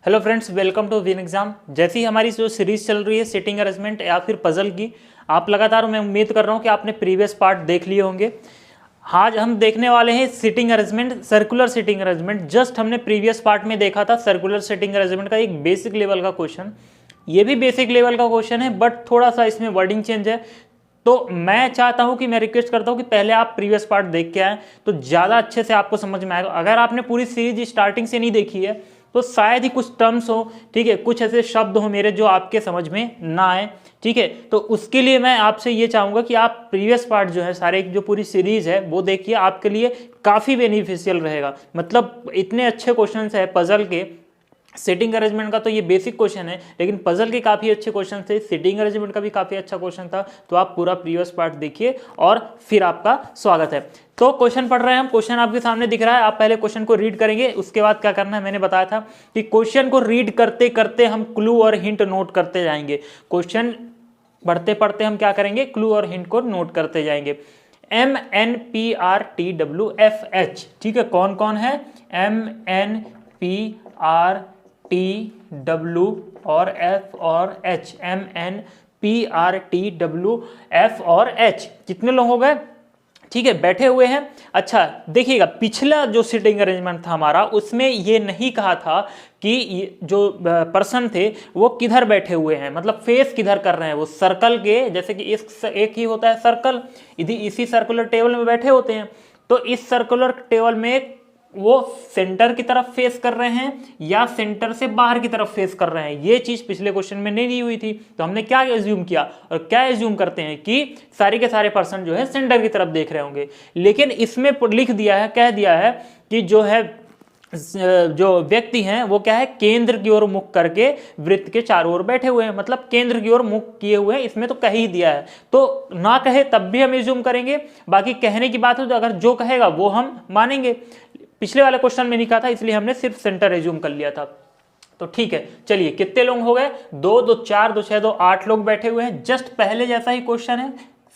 Hello friends, welcome to win exam. जैसी हमारी जो सीरीज चल रही है सिटिंग अरेंजमेंट या फिर पजल की, आप लगातार, मैं उम्मीद कर रहा हूँ कि आपने प्रीवियस पार्ट देख लिए होंगे। आज हम देखने वाले हैं sitting arrangement, circular sitting arrangement. Just हमने प्रीवियस पार्ट में देखा था सर्कुलर सिटिंग अरेंजमेंट का एक बेसिक लेवल का क्वेश्चन। ये भी बेसिक लेवल का क्वेश्चन है, बट थोड़ा सा इसमें वर्डिंग चेंज है। तो मैं चाहता हूं कि मैं रिक्वेस्ट करता हूं कि पहले आप प्रीवियस पार्ट देख के आए तो ज़्यादा अच्छे से आपको समझ में आएगा। अगर आपने पूरी सीरीज स्टार्टिंग से नहीं देखी है तो शायद ही कुछ टर्म्स हो, ठीक है, कुछ ऐसे शब्द हो मेरे जो आपके समझ में ना आए, ठीक है। तो उसके लिए मैं आपसे ये चाहूँगा कि आप प्रीवियस पार्ट जो है सारे जो पूरी सीरीज है वो देखिए, आपके लिए काफ़ी बेनिफिशियल रहेगा। मतलब इतने अच्छे क्वेश्चन है पजल के। सिटिंग अरेंजमेंट का तो ये बेसिक क्वेश्चन है, लेकिन पजल के काफ़ी अच्छे क्वेश्चन थे, सिटिंग अरेंजमेंट का भी काफ़ी अच्छा क्वेश्चन था। तो आप पूरा प्रीवियस पार्ट देखिए और फिर आपका स्वागत है। तो क्वेश्चन पढ़ रहे हैं हम, क्वेश्चन आपके सामने दिख रहा है। आप पहले क्वेश्चन को रीड करेंगे, उसके बाद क्या करना है मैंने बताया था कि क्वेश्चन को रीड करते करते हम क्लू और हिंट नोट करते जाएंगे। क्वेश्चन पढ़ते पढ़ते हम क्या करेंगे, क्लू और हिंट को नोट करते जाएंगे। MNPRTWFH, ठीक है, कौन कौन है? MNPRTW और F और H, MNPRTWF और H, कितने लोग हो गए? ठीक है, बैठे हुए हैं। अच्छा देखिएगा, पिछला जो सिटिंग अरेंजमेंट था हमारा, उसमें ये नहीं कहा था कि जो पर्सन थे वो किधर बैठे हुए हैं, मतलब फेस किधर कर रहे हैं। वो सर्कल के, जैसे कि एक ही होता है सर्कल, इसी सर्कुलर टेबल में बैठे होते हैं। तो इस सर्कुलर टेबल में वो सेंटर की तरफ फेस कर रहे हैं या सेंटर से बाहर की तरफ फेस कर रहे हैं, ये चीज पिछले क्वेश्चन में नहीं दी हुई थी। तो हमने क्या एज्यूम किया और क्या एज्यूम करते हैं कि सारे के सारे पर्सन जो है सेंटर की तरफ देख रहे होंगे। लेकिन इसमें लिख दिया है, कह दिया है कि जो व्यक्ति हैं वो क्या है, केंद्र की ओर मुख करके वृत्त के चारों ओर बैठे हुए हैं, मतलब केंद्र की ओर मुख किए हुए हैं। इसमें तो कह ही दिया है, तो ना कहे तब भी हम एज्यूम करेंगे। बाकी कहने की बात हो तो अगर जो कहेगा वो हम मानेंगे। पिछले वाले क्वेश्चन में नहीं कहा था, इसलिए हमने सिर्फ सेंटर एज्यूम कर लिया था। तो ठीक है, चलिए कितने लोग हो गए? 2 2 4 2 6 2 8 लोग बैठे हुए हैं। जस्ट पहले जैसा ही क्वेश्चन है,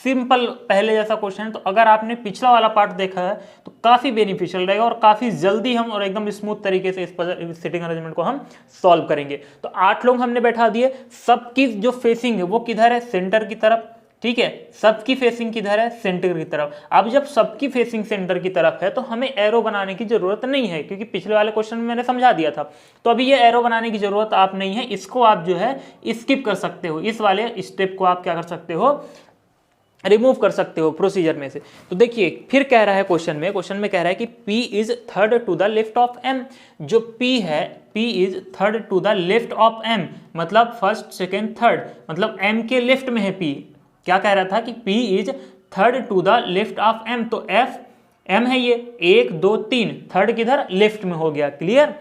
सिंपल पहले जैसा क्वेश्चन है। तो अगर आपने पिछला वाला पार्ट देखा है तो काफी बेनिफिशियल रहेगा और काफी जल्दी हम और एकदम स्मूथ तरीके से इस सिटिंग अरेंजमेंट को हम सॉल्व करेंगे। तो 8 लोग हमने बैठा दिए। सबकी जो फेसिंग है वो किधर है? सेंटर की तरफ, ठीक है। सबकी फेसिंग किधर है? सेंटर की तरफ। अब जब सबकी फेसिंग सेंटर की तरफ है तो हमें एरो बनाने की जरूरत नहीं है, क्योंकि पिछले वाले क्वेश्चन में मैंने समझा दिया था। तो अभी ये एरो बनाने की जरूरत आप नहीं है, इसको आप जो है स्किप कर सकते हो। इस वाले स्टेप को आप क्या कर सकते हो, रिमूव कर सकते हो प्रोसीजर में से। तो देखिए फिर कह रहा है क्वेश्चन में कह रहा है कि P is third to the left of M। जो P है, P is third to the left of M, मतलब फर्स्ट सेकेंड थर्ड, मतलब M के लेफ्ट में है P। क्या कह रहा था कि P is third to the left of M। तो F M है, ये 1 2 3, थर्ड किधर? लेफ्ट में हो गया। क्लियर?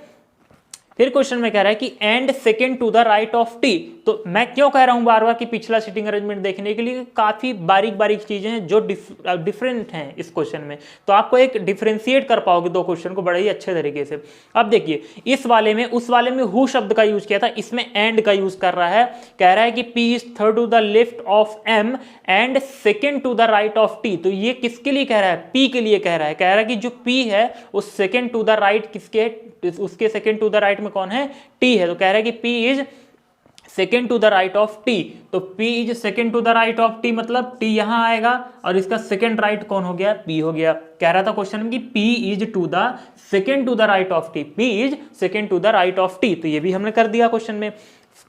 फिर क्वेश्चन में कह रहा है कि and second to the right of T. तो मैं क्यों कह रहा हूं बार बार कि पिछला सिटिंग अरेंजमेंट देखने के लिए काफी बारीक बारीक चीजें हैं जो डिफरेंट हैं इस क्वेश्चन में। तो आपको एक डिफरेंशिएट कर पाओगे दो क्वेश्चन को बड़े ही अच्छे तरीके से। अब देखिए, इस वाले में उस वाले में हु शब्द का यूज किया था, इसमें एंड का यूज कर रहा है। कह रहा है कि P is third to the left of M and second to the right of T. तो ये किसके लिए कह रहा है? पी के लिए कह रहा है। कह रहा है कि जो पी है उस सेकेंड टू द राइट किसके, उसके सेकेंड टू द राइट में कौन है? टी है। तो कह रहा है कि P is second to the right of T। तो P is second to the right of T, मतलब T यहां आएगा और इसका सेकेंड राइट कौन हो गया? P हो गया। कह रहा था क्वेश्चन में कि P is to the second to the right of T, P is second to the right of T। तो ये भी हमने कर दिया क्वेश्चन में,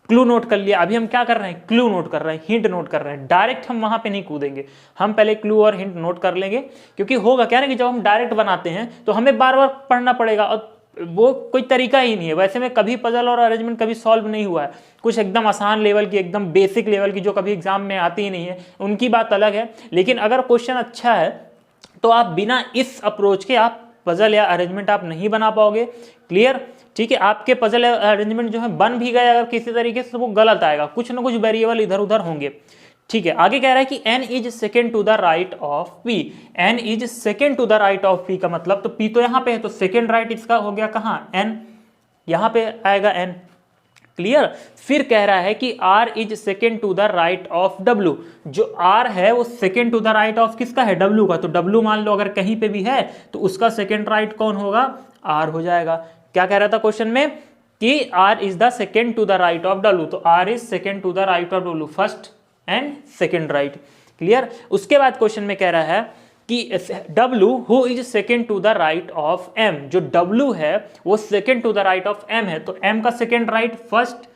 क्लू नोट कर लिया। अभी हम क्या कर रहे हैं? क्लू नोट कर रहे हैं, हिंट नोट कर रहे हैं। डायरेक्ट हम वहां पे नहीं कूदेंगे, हम पहले क्लू और हिंट नोट कर लेंगे। क्योंकि होगा क्या ना कि जब हम डायरेक्ट बनाते हैं तो हमें बार बार पढ़ना पड़ेगा और वो कोई तरीका ही नहीं है। वैसे में कभी पजल और अरेंजमेंट कभी सॉल्व नहीं हुआ है। कुछ एकदम आसान लेवल की, एकदम बेसिक लेवल की जो कभी एग्जाम में आती ही नहीं है, उनकी बात अलग है। लेकिन अगर क्वेश्चन अच्छा है तो आप बिना इस अप्रोच के आप पजल या अरेंजमेंट आप नहीं बना पाओगे। क्लियर? ठीक है, आपके पजल या अरेंजमेंट जो है बन भी गए अगर किसी तरीके से, तो वो गलत आएगा, कुछ ना कुछ वेरिएबल इधर उधर होंगे। ठीक है, आगे कह रहा है कि n is second to the right of p। n is second to the right of p का मतलब, तो p तो यहां पे है, तो सेकेंड राइट इसका हो गया कहां? n, यहां पे आएगा n। क्लियर? फिर कह रहा है कि r is second to the right of w। जो r है वो second to the right of किसका है? w का। तो w मान लो अगर कहीं पे भी है तो उसका सेकेंड राइट कौन होगा? r हो जाएगा। क्या कह रहा था क्वेश्चन में? कि R is the second to the right of W, तो R is second to the right of W, first and second right. Clear. उसके बाद क्वेश्चन में कह रहा है कि W who is second to the right of M, जो W है वो second to the right of M है, तो M का सेकेंड राइट फर्स्ट,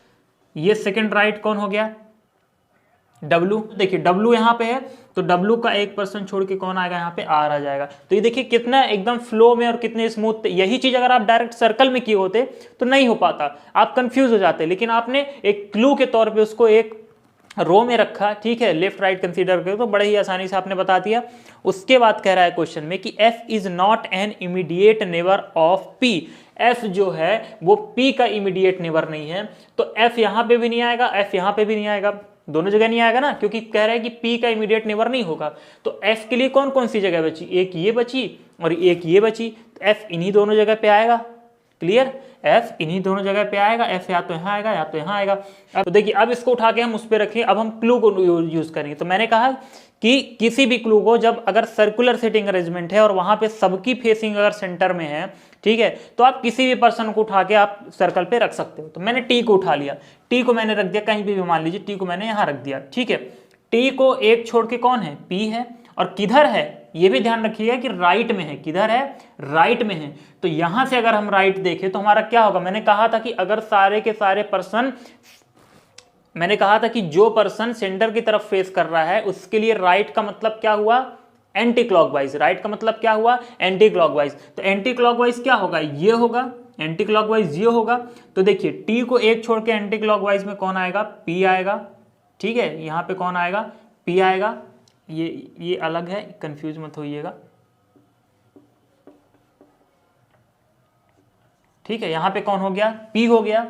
ये सेकेंड राइट कौन हो गया W। देखिए W यहाँ पे है तो W का 1% छोड़ के कौन आएगा यहाँ पे R आ जाएगा। तो ये देखिए कितना एकदम फ्लो में और कितने स्मूथ। यही चीज अगर आप डायरेक्ट सर्कल में किए होते तो नहीं हो पाता, आप कंफ्यूज हो जाते, लेकिन आपने एक क्लू के तौर पे उसको एक रो में रखा, ठीक है, लेफ्ट राइट कंसीडर करके, तो बड़े ही आसानी से आपने बता दिया। उसके बाद कह रहा है क्वेश्चन में कि F is not an immediate neighbour of P, F जो है वो P का इमीडिएट नेबर नहीं है, तो F यहाँ पे भी नहीं आएगा, F यहाँ पे भी नहीं आएगा, दोनों जगह नहीं आएगा ना, क्योंकि कह रहा है कि P का इमीडिएट नेबर नहीं होगा। तो F के लिए कौन कौन सी जगह बची, एक ये बची और एक ये बची, तो F इन्हीं दोनों जगह पे आएगा। क्लियर, F इन्हीं दोनों जगह पे आएगा, F या तो यहाँ आएगा या तो यहाँ आएगा। अब तो देखिए अब इसको उठा के हम उस पर रखें, अब हम क्लू को यूज करेंगे। तो मैंने कहा कि किसी भी क्लू को जब अगर सर्कुलर सेटिंग अरेंजमेंट है और वहां पे सबकी फेसिंग अगर सेंटर में है, ठीक है, तो आप किसी भी पर्सन को उठा के आप सर्कल पे रख सकते हो। तो मैंने T को उठा लिया, T को मैंने रख दिया कहीं भी मान लीजिए, T को मैंने यहाँ रख दिया, ठीक है। T को एक छोड़ के कौन है, P है, और किधर है ये भी ध्यान रखिएगा कि राइट में है, किधर है, राइट में है। तो यहां से अगर हम राइट देखें तो हमारा क्या होगा, मैंने कहा था कि अगर सारे के सारे पर्सन, मैंने कहा था कि जो पर्सन सेंटर की तरफ फेस कर रहा है उसके लिए राइट का मतलब क्या हुआ, एंटी क्लॉकवाइज। राइट का मतलब क्या हुआ, एंटी क्लॉकवाइज। तो एंटी क्लॉकवाइज क्या होगा, ये होगा, एंटी क्लॉकवाइज ये होगा। तो देखिए T को एक छोड़ के एंटी क्लॉकवाइज में कौन आएगा, P आएगा, ठीक है, यहाँ पे कौन आएगा, P आएगा। ये अलग है, कंफ्यूज मत होइएगा, ठीक है। यहां पे कौन हो गया, P हो गया।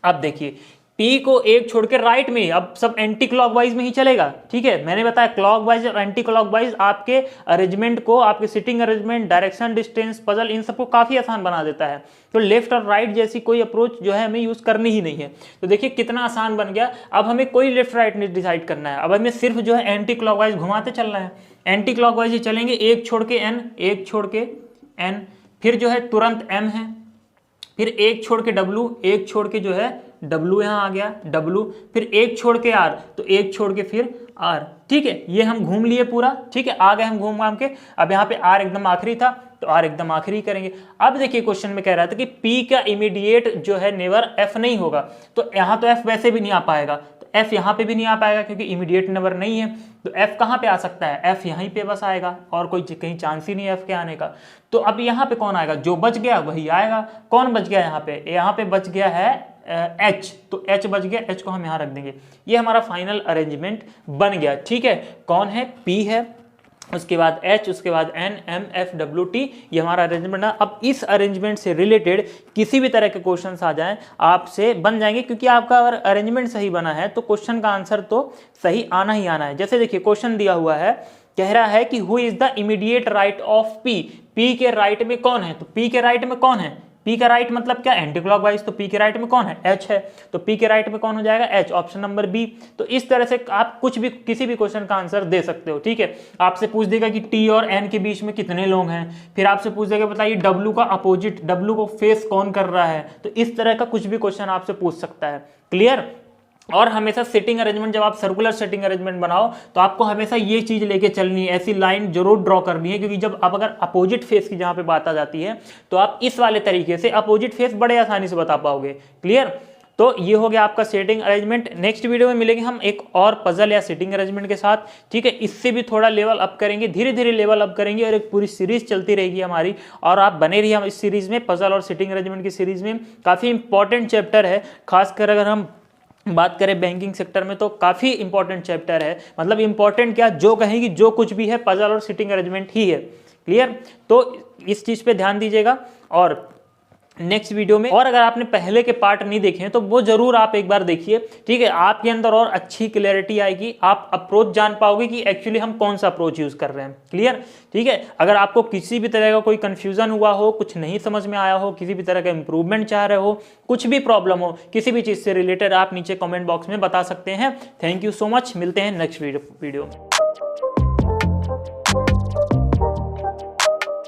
अब देखिए P को एक छोड़ के राइट में, अब सब एंटी क्लॉकवाइज में ही चलेगा, ठीक है। मैंने बताया क्लॉकवाइज और एंटी क्लॉकवाइज आपके अरेंजमेंट को, आपके sitting arrangement, direction, distance, puzzle, इन सबको काफी आसान बना देता है। तो लेफ्ट और राइट जैसी कोई अप्रोच जो है हमें यूज करनी ही नहीं है। तो देखिए कितना आसान बन गया। अब हमें कोई लेफ्ट राइट नहीं डिसाइड करना है, अब हमें सिर्फ जो है एंटी क्लॉकवाइज घुमाते चलना है। एंटी क्लॉकवाइज ही चलेंगे, एक छोड़ के N, एक छोड़ के N, फिर जो है तुरंत M है, फिर एक छोड़ के W, एक छोड़ के जो है W यहाँ आ गया W, फिर एक छोड़ के R, तो एक छोड़ के फिर R, ठीक है। ये हम घूम लिए पूरा, ठीक है, आ गए हम घूम घाम के। अब यहाँ पे R एकदम आखिरी था तो R एकदम आखिरी करेंगे। अब देखिए क्वेश्चन में कह रहा था कि P का इमीडिएट जो है नेबर F नहीं होगा, तो यहाँ तो F वैसे भी नहीं आ पाएगा, तो F यहाँ पे भी नहीं आ पाएगा क्योंकि इमीडिएट नेबर नहीं है। तो F कहाँ पे आ सकता है, F यहीं पे बस आएगा, और कोई कहीं चांस ही नहीं है F के आने का। तो अब यहाँ पे कौन आएगा, जो बच गया वही आएगा। कौन बच गया यहाँ पे बच गया है H, तो H बच गया, H को हम यहाँ रख देंगे। ये हमारा फाइनल अरेंजमेंट बन गया, ठीक है। कौन है, P है, उसके बाद H, उसके बाद N, M, F, W, T, ये हमारा अरेंजमेंट है। अब इस अरेंजमेंट से रिलेटेड किसी भी तरह के क्वेश्चंस आ जाएं आपसे बन जाएंगे, क्योंकि आपका अगर अरेंजमेंट सही बना है तो क्वेश्चन का आंसर तो सही आना ही आना है। जैसे देखिए क्वेश्चन दिया हुआ है, कह रहा है कि who is the immediate right of P, P के राइट में कौन है, तो P के राइट में कौन है, P का राइट मतलब क्या, एंटी क्लॉकवाइज, तो P के राइट में कौन है, H है, तो P के राइट में कौन हो जाएगा, H, ऑप्शन नंबर B। तो इस तरह से आप कुछ भी किसी भी क्वेश्चन का आंसर दे सकते हो, ठीक है। आपसे पूछ देगा कि T और N के बीच में कितने लोग हैं, फिर आपसे पूछ देगा बताइए W का अपोजिट, W को फेस कौन कर रहा है, तो इस तरह का कुछ भी क्वेश्चन आपसे पूछ सकता है। क्लियर। और हमेशा सेटिंग अरेंजमेंट, जब आप सर्कुलर सेटिंग अरेंजमेंट बनाओ तो आपको हमेशा ये चीज लेके चलनी है, ऐसी लाइन जरूर ड्रॉ करनी है, क्योंकि जब आप अगर अपोजिट फेस की जहां पे बात आ जाती है तो आप इस वाले तरीके से अपोजिट फेस बड़े आसानी से बता पाओगे। क्लियर। तो ये हो गया आपका सेटिंग अरेंजमेंट। नेक्स्ट वीडियो में मिलेंगे हम एक और पजल या सेटिंग अरेंजमेंट के साथ, ठीक है। इससे भी थोड़ा लेवल अप करेंगे, धीरे धीरे लेवल अप करेंगे, और एक पूरी सीरीज चलती रहेगी हमारी, और आप बने रहिए हम इस सीरीज में, पजल और सेटिंग अरेंजमेंट की सीरीज में। काफी इंपॉर्टेंट चैप्टर है, खासकर अगर हम बात करें बैंकिंग सेक्टर में तो काफी इंपॉर्टेंट चैप्टर है। मतलब इंपॉर्टेंट क्या, जो कहेंगी जो कुछ भी है पजल और सिटिंग अरेंजमेंट ही है। क्लियर। तो इस चीज पे ध्यान दीजिएगा। और नेक्स्ट वीडियो में, और अगर आपने पहले के पार्ट नहीं देखे हैं तो वो जरूर आप एक बार देखिए, ठीक है। आपके अंदर और अच्छी क्लैरिटी आएगी, आप अप्रोच जान पाओगे कि एक्चुअली हम कौन सा अप्रोच यूज कर रहे हैं। क्लियर, ठीक है। अगर आपको किसी भी तरह का कोई कंफ्यूजन हुआ हो, कुछ नहीं समझ में आया हो, किसी भी तरह का इंप्रूवमेंट चाह रहे हो, कुछ भी प्रॉब्लम हो किसी भी चीज से रिलेटेड, आप नीचे कमेंट बॉक्स में बता सकते हैं। थैंक यू सो मच, मिलते हैं नेक्स्ट वीडियो में।